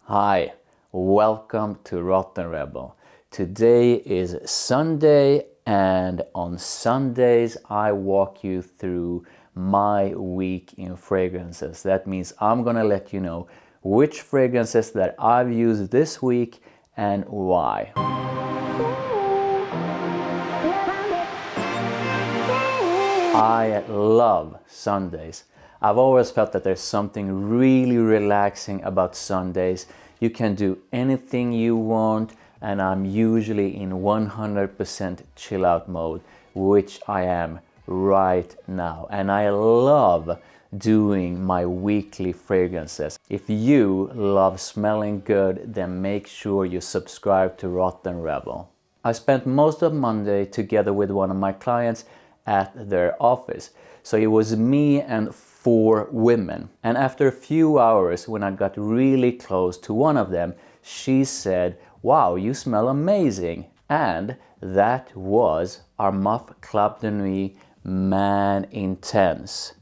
Hi, welcome to Rotten Rebel. Today is Sunday, and on Sundays I walk you through my week in fragrances. That means I'm gonna let you know which fragrances that I've used this week and why. I love Sundays. I've always felt that there's something really relaxing about Sundays. You can do anything you want, and I'm usually in 100% chill out mode, which I am right now. And I love doing my weekly fragrances. If you love smelling good, then make sure you subscribe to Rotten Rebel. I spent most of Monday together with one of my clients at their office. So it was me and 4 women. And after a few hours, when I got really close to one of them, she said, "Wow, you smell amazing." And that was Armaf Club de Nuit Man Intense.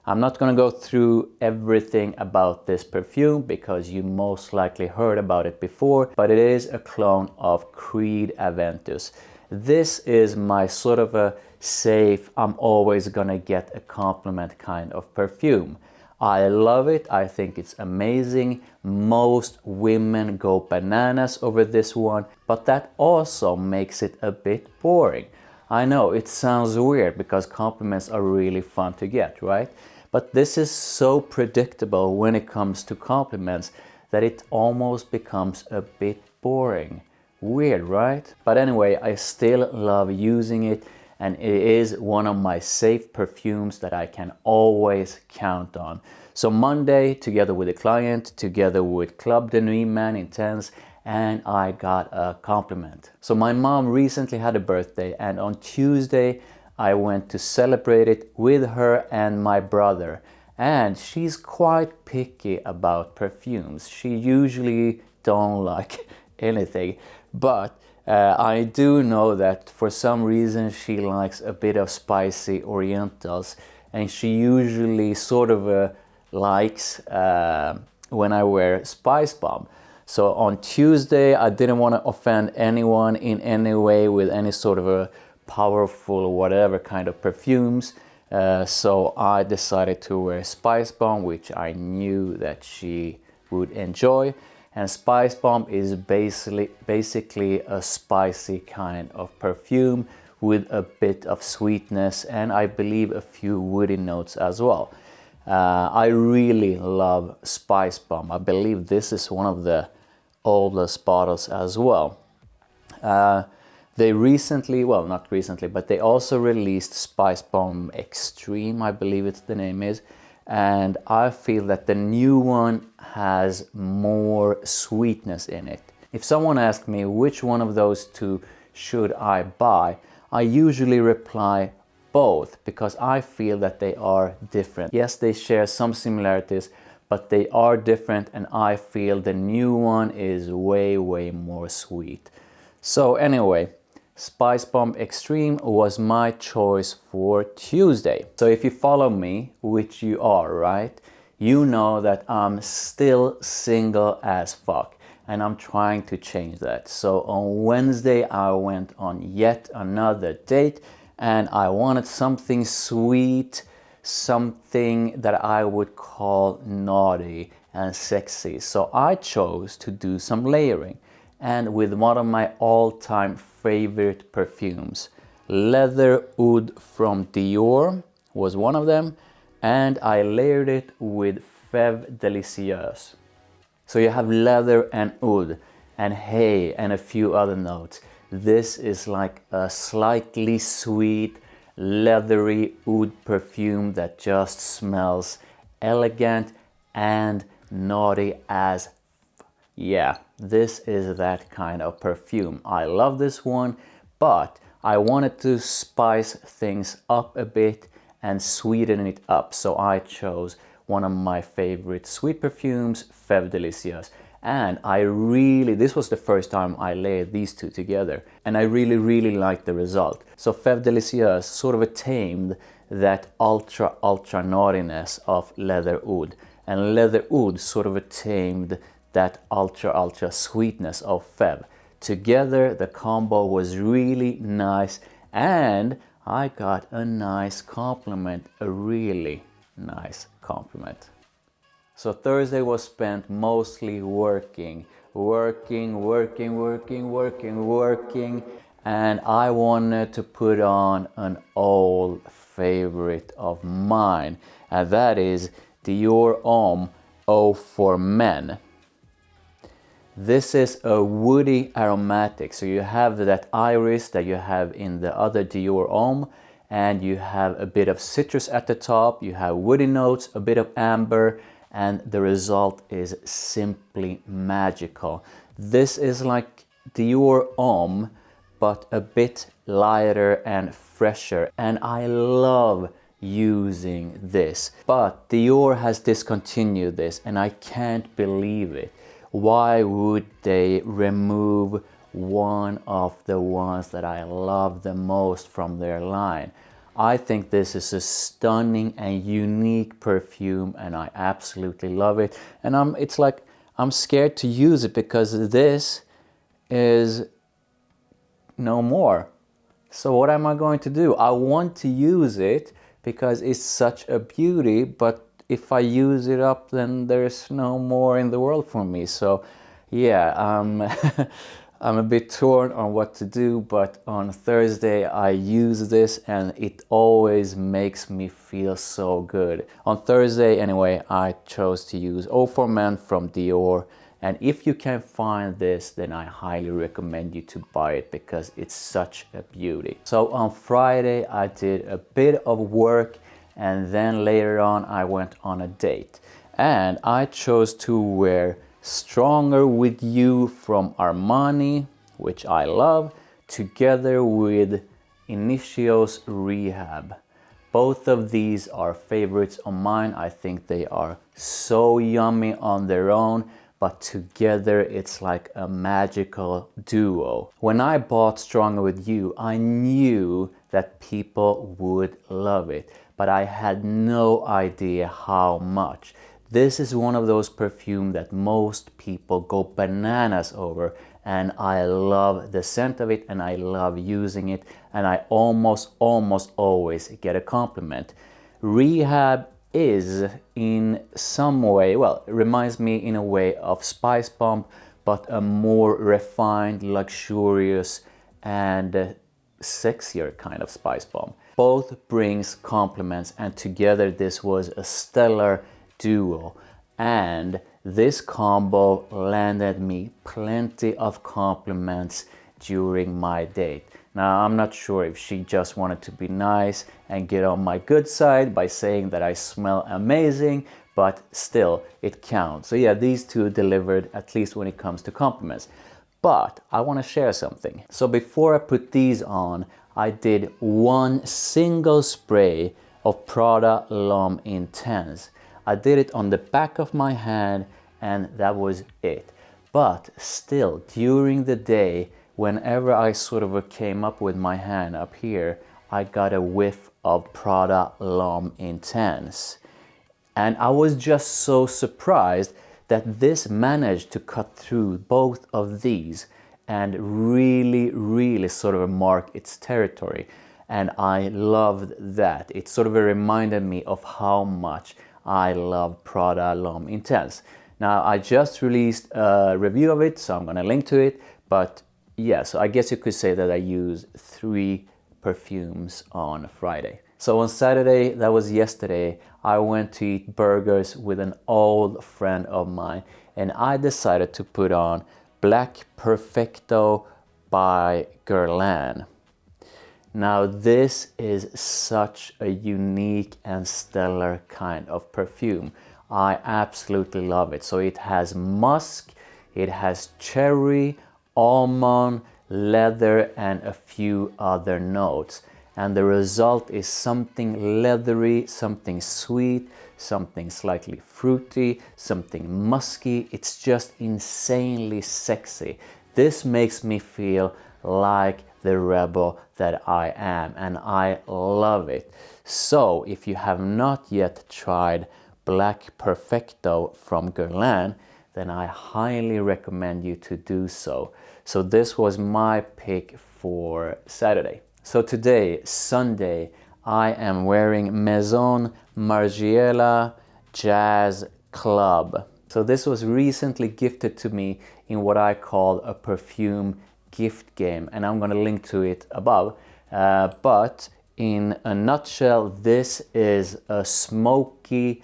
I'm not going to go through everything about this perfume because you most likely heard about it before, but it is a clone of Creed Aventus. This is my sort of a safe, I'm always gonna get a compliment kind of perfume. I love it, I think it's amazing. Most women go bananas over this one, but that also makes it a bit boring. I know it sounds weird because compliments are really fun to get, right? But this is so predictable when it comes to compliments that it almost becomes a bit boring. Weird, right? But anyway, I still love using it, and it is one of my safe perfumes that I can always count on. So Monday, together with a client, together with Club de Nuit Man Intense, and I got a compliment. So my mom recently had a birthday, and on Tuesday I went to celebrate it with her and my brother. And she's quite picky about perfumes. She usually don't like anything, but I do know that for some reason she likes a bit of spicy orientals, and she usually sort of likes when I wear Spicebomb. So on Tuesday I didn't want to offend anyone in any way with any sort of a powerful whatever kind of perfumes, so I decided to wear Spicebomb, which I knew that she would enjoy. And Spicebomb is basically a spicy kind of perfume with a bit of sweetness and I believe a few woody notes as well. I really love Spicebomb. I believe this is one of the oldest bottles as well. They recently, well, not recently, but they also released Spicebomb Extreme, I believe it's the name is. And I feel that the new one has more sweetness in it. If someone asks me which one of those two should I buy, I usually reply both because I feel that they are different. Yes, they share some similarities, but they are different, and I feel the new one is way more sweet. So anyway, Spicebomb Extreme was my choice for Tuesday. So if you follow me, which you are, right? You know that I'm still single as fuck, and I'm trying to change that. So on Wednesday I went on yet another date, and I wanted something sweet, something that I would call naughty and sexy. So I chose to do some layering, and with one of my all-time favorite perfumes. Leather Oud from Dior was one of them, and I layered it with Fève Délicieuse. So you have leather and oud and hay and a few other notes. This is like a slightly sweet, leathery oud perfume that just smells elegant and naughty as yeah, this is that kind of perfume. I love this one, but I wanted to spice things up a bit and sweeten it up. So I chose one of my favorite sweet perfumes, Fève Délicieuse. And this was the first time I layered these two together, and I really liked the result. So Fève Délicieuse sort of tamed that ultra naughtiness of Leather Oud, and Leather Oud sort of tamed that ultra sweetness of Fève. Together the combo was really nice, and I got a nice compliment, a really nice compliment. So Thursday was spent mostly working, and I wanted to put on an old favorite of mine, and that is Dior Eau For Men. This is a woody aromatic, so you have that iris that you have in the other Dior Homme, and you have a bit of citrus at the top, you have woody notes, a bit of amber, and the result is simply magical. This is like Dior Homme, but a bit lighter and fresher, and I love using this. But Dior has discontinued this, and I can't believe it. Why would they remove one of the ones that I love the most from their line? I think this is a stunning and unique perfume, and I absolutely love it. And it's like I'm scared to use it because this is no more. So what am I going to do? I want to use it because it's such a beauty, but if I use it up, then there's no more in the world for me. So yeah, I'm a bit torn on what to do, but on Thursday I use this and it always makes me feel so good. On Thursday anyway, I chose to use Eau For Men from Dior, and if you can find this, then I highly recommend you to buy it because it's such a beauty. So on Friday I did a bit of work, and then later on I went on a date, and I chose to wear Stronger With You from Armani, which I love, together with Initio's Rehab. Both of these are favorites of mine. I think they are so yummy on their own, but together it's like a magical duo. When I bought Stronger With You, I knew that people would love it, but I had no idea how much. This is one of those perfumes that most people go bananas over, and I love the scent of it and I love using it, and I almost always get a compliment. Rehab is in some way, well, it reminds me in a way of Spicebomb, but a more refined, luxurious and sexier kind of Spicebomb. Both brings compliments, and together this was a stellar duo, and this combo landed me plenty of compliments during my date. Now, I'm not sure if she just wanted to be nice and get on my good side by saying that I smell amazing, but still, it counts. So yeah, these two delivered, at least when it comes to compliments. But I want to share something. So before I put these on, I did one single spray of Prada L'Homme Intense. I did it on the back of my hand, and that was it. But still, during the day, whenever I sort of came up with my hand up here, I got a whiff of Prada L'Homme Intense. And I was just so surprised that this managed to cut through both of these and really sort of mark its territory. And I loved that. It sort of reminded me of how much I love Prada L'Homme Intense. Now, I just released a review of it, so I'm gonna link to it. But yeah, so I guess you could say that I used 3 perfumes on Friday. So on Saturday, that was yesterday, I went to eat burgers with an old friend of mine, and I decided to put on Black Perfecto by Guerlain. Now, this is such a unique and stellar kind of perfume. I absolutely love it. So it has musk, it has cherry, almond, leather, and a few other notes. And the result is something leathery, something sweet, something slightly fruity, something musky. It's just insanely sexy. This makes me feel like the rebel that I am, and I love it. So if you have not yet tried Black Perfecto from Guerlain, then I highly recommend you to do so. So this was my pick for Saturday. So today, Sunday, I am wearing Maison Margiela Jazz Club. So this was recently gifted to me in what I call a perfume gift game, and I'm gonna link to it above. But in a nutshell, this is a smoky,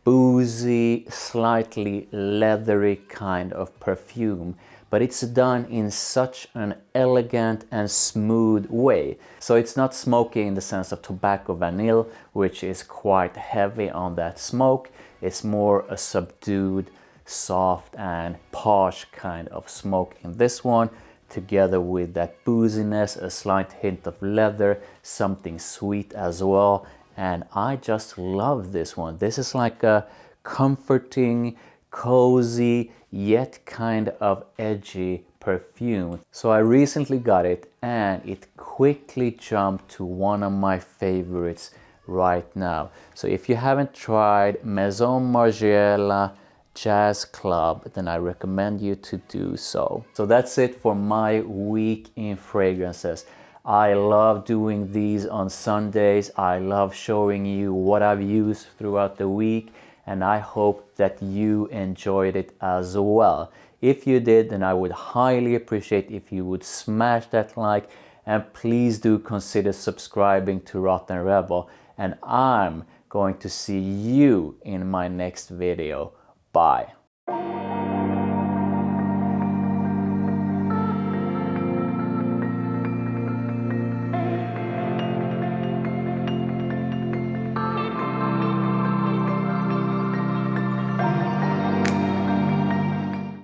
boozy, slightly leathery kind of perfume, but it's done in such an elegant and smooth way. So it's not smoky in the sense of tobacco vanilla, which is quite heavy on that smoke. It's more a subdued, soft and posh kind of smoke in this one, together with that booziness, a slight hint of leather, something sweet as well. And I just love this one. This is like a comforting, cozy, yet kind of edgy perfume. So I recently got it and it quickly jumped to one of my favorites right now. So if you haven't tried Maison Margiela Jazz Club, then I recommend you to do so. So that's it for my week in fragrances. I love doing these on Sundays. I love showing you what I've used throughout the week, and I hope that you enjoyed it as well. If you did, then I would highly appreciate if you would smash that like, and please do consider subscribing to Rotten Rebel, and I'm going to see you in my next video. Bye.